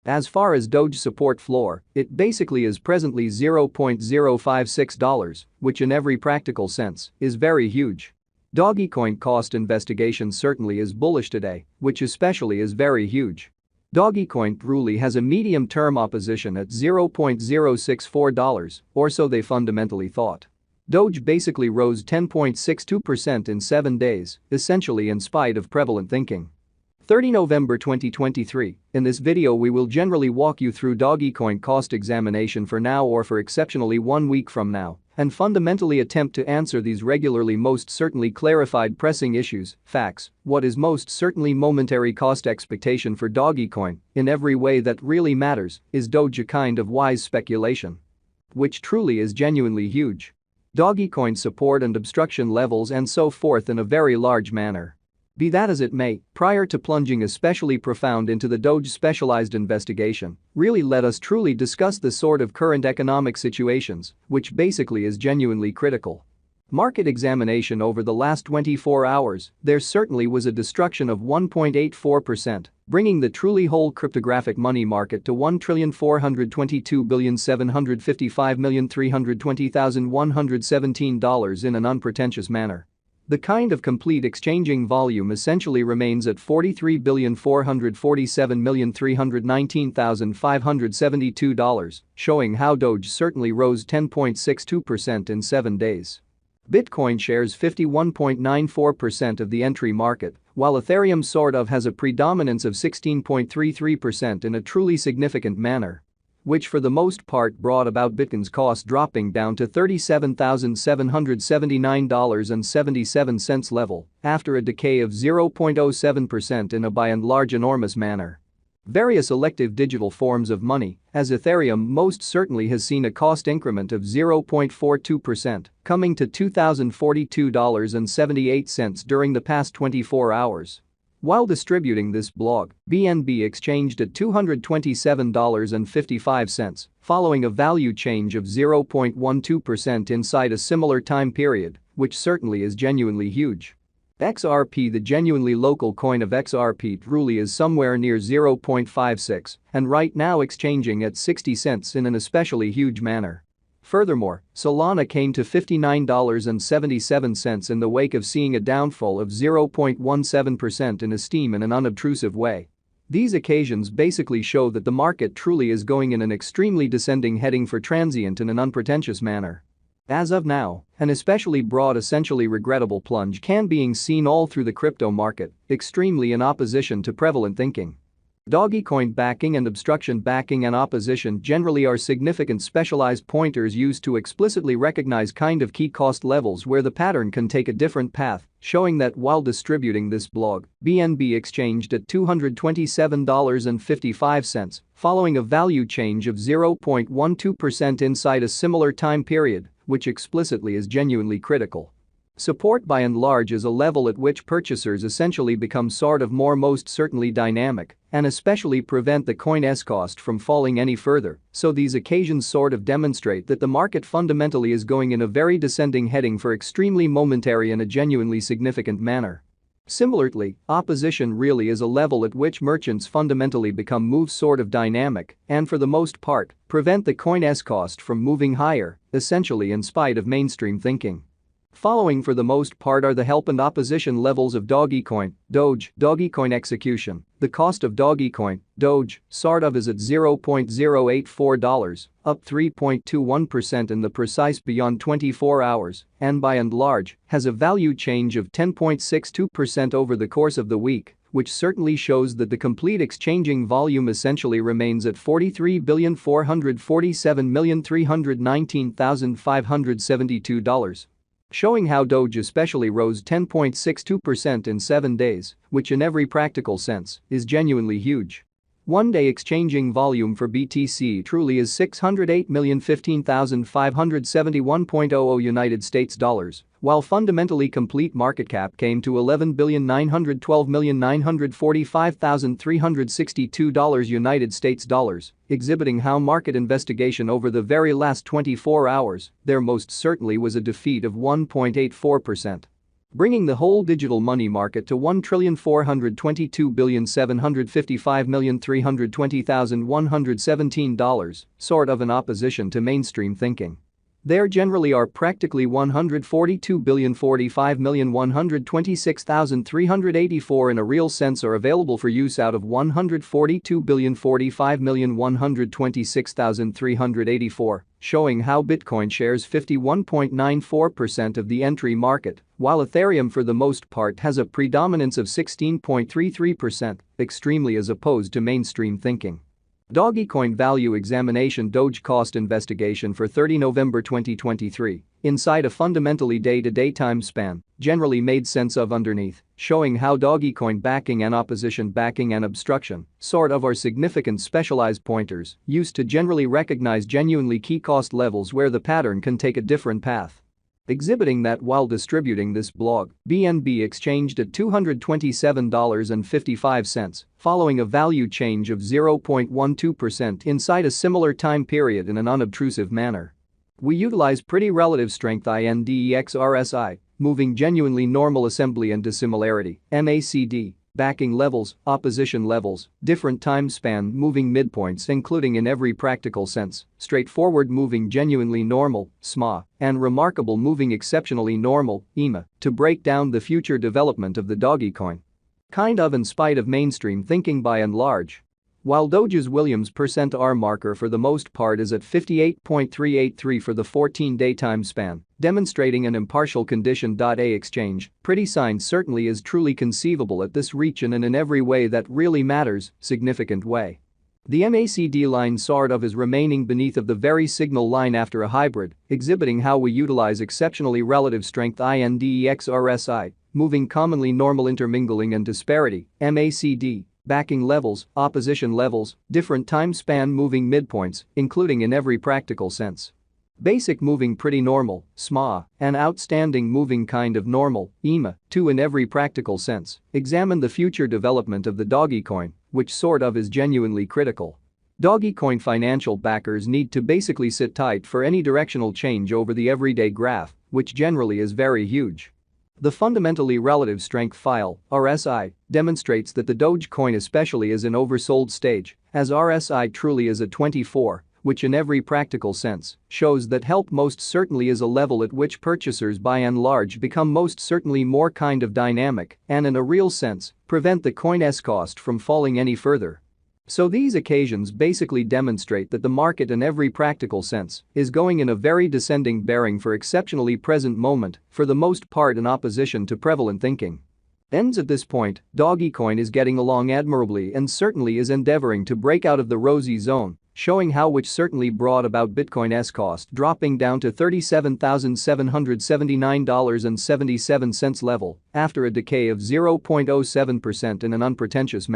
As far as Doge support floor, it basically is presently $0.056, which in every practical sense is very huge. Dogecoin cost investigation certainly is bullish today, which especially is very huge. Dogecoin truly has a medium-term opposition at $0.064, or so they fundamentally thought. Doge basically rose 10.62% in 7 days, essentially in spite of prevalent thinking. 30 November 2023, in this video we will generally walk you through Dogecoin cost examination for now or for exceptionally 1 week from now, and fundamentally attempt to answer these regularly most certainly clarified pressing issues, facts, what is most certainly momentary cost expectation for Dogecoin, in every way that really matters, is Doge a kind of wise speculation? Which truly is genuinely huge. Dogecoin support and obstruction levels and so forth in a very large manner. Be that as it may, prior to plunging especially profound into the Doge specialized investigation, really let us truly discuss the sort of current economic situations, which basically is genuinely critical. Market examination over the last 24 hours, there certainly was a destruction of 1.84%, bringing the truly whole cryptographic money market to $1,422,755,320,117 in an unpretentious manner. The kind of complete exchanging volume essentially remains at $43,447,319,572, showing how Doge certainly rose 10.62% in 7 days. Bitcoin shares 51.94% of the entry market, while Ethereum sort of has a predominance of 16.33% in a truly significant manner, which for the most part brought about Bitcoin's cost dropping down to $37,779.77 level after a decay of 0.07% in a by and large enormous manner. Various elective digital forms of money, as Ethereum most certainly has seen a cost increment of 0.42%, coming to $2,042.78 during the past 24 hours. While distributing this blog, BNB exchanged at $227.55, following a value change of 0.12% inside a similar time period, which certainly is genuinely huge. XRP, the genuinely local coin of XRP, truly is somewhere near 0.56 and right now exchanging at 60 cents in an especially huge manner. Furthermore, Solana came to $59.77 in the wake of seeing a downfall of 0.17% in esteem in an unobtrusive way. These occasions basically show that the market truly is going in an extremely descending heading for transient in an unpretentious manner. As of now, an especially broad essentially regrettable plunge can being seen all through the crypto market, extremely in opposition to prevalent thinking. Dogecoin backing and obstruction backing and opposition generally are significant specialized pointers used to explicitly recognize kind of key cost levels where the pattern can take a different path, showing that while distributing this blog, BNB exchanged at $227.55, following a value change of 0.12% inside a similar time period, which explicitly is genuinely critical. Support by and large is a level at which purchasers essentially become sort of more most certainly dynamic and especially prevent the coin's cost from falling any further, so these occasions sort of demonstrate that the market fundamentally is going in a very descending heading for extremely momentary in a genuinely significant manner. Similarly, opposition really is a level at which merchants fundamentally become move sort of dynamic and for the most part prevent the coin's cost from moving higher, essentially in spite of mainstream thinking. Following for the most part are the help and opposition levels of Dogecoin, Doge, Dogecoin execution. The cost of Dogecoin, Doge, sort of is at $0.084, up 3.21% in the precise beyond 24 hours, and by and large, has a value change of 10.62% over the course of the week, which certainly shows that the complete exchanging volume essentially remains at $43,447,319,572. Showing how Doge especially rose 10.62% in 7 days, which in every practical sense is genuinely huge. One-day exchanging volume for BTC truly is $608,015,571.00 United States dollars, while fundamentally complete market cap came to $11,912,945,362 United States dollars, exhibiting how market investigation over the very last 24 hours, there most certainly was a defeat of 1.84%. bringing the whole digital money market to $1,422,755,320,117, sort of an opposition to mainstream thinking. There generally are practically 142,045,126,384 in a real sense are available for use out of 142,045,126,384, showing how Bitcoin shares 51.94% of the entry market, while Ethereum for the most part has a predominance of 16.33%, extremely as opposed to mainstream thinking. Dogecoin Value Examination Doge Cost Investigation for 30 November 2023, inside a fundamentally day-to-day time span, generally made sense of underneath, showing how Dogecoin backing and opposition backing and obstruction, sort of are significant specialized pointers used to generally recognize genuinely key cost levels where the pattern can take a different path. Exhibiting that while distributing this blog, BNB exchanged at $227.55, following a value change of 0.12% inside a similar time period in an unobtrusive manner. We utilize pretty relative strength INDEX RSI, moving genuinely normal assembly and dissimilarity, MACD, backing levels, opposition levels, different time span moving midpoints including in every practical sense, straightforward moving genuinely normal, SMA, and remarkable moving exceptionally normal, EMA, to break down the future development of the Dogecoin. Kind of in spite of mainstream thinking by and large. While Doge's Williams %R marker for the most part is at 58.383 for the 14-day time span, demonstrating an impartial condition. A exchange, pretty sign certainly is truly conceivable at this region and in every way that really matters, significant way. The MACD line sort of is remaining beneath of the very signal line after a hybrid, exhibiting how we utilize exceptionally relative strength INDEX RSI, moving commonly normal intermingling and disparity, MACD, backing levels, opposition levels, different time span moving midpoints, including in every practical sense. Basic moving pretty normal, SMA, and outstanding moving kind of normal, EMA, too in every practical sense. Examine the future development of the Dogecoin, which sort of is genuinely critical. Dogecoin financial backers need to basically sit tight for any directional change over the everyday graph, which generally is very huge. The fundamentally relative strength file, RSI, demonstrates that the Dogecoin especially is in oversold stage, as RSI truly is at 24, which in every practical sense shows that help most certainly is a level at which purchasers by and large become most certainly more kind of dynamic and in a real sense prevent the coin's cost from falling any further. So these occasions basically demonstrate that the market in every practical sense is going in a very descending bearing for exceptionally present moment, for the most part in opposition to prevalent thinking. Ends at this point, Dogecoin is getting along admirably and certainly is endeavoring to break out of the rosy zone, showing how which certainly brought about Bitcoin's cost dropping down to $37,779.77 level after a decay of 0.07% in an unpretentious manner.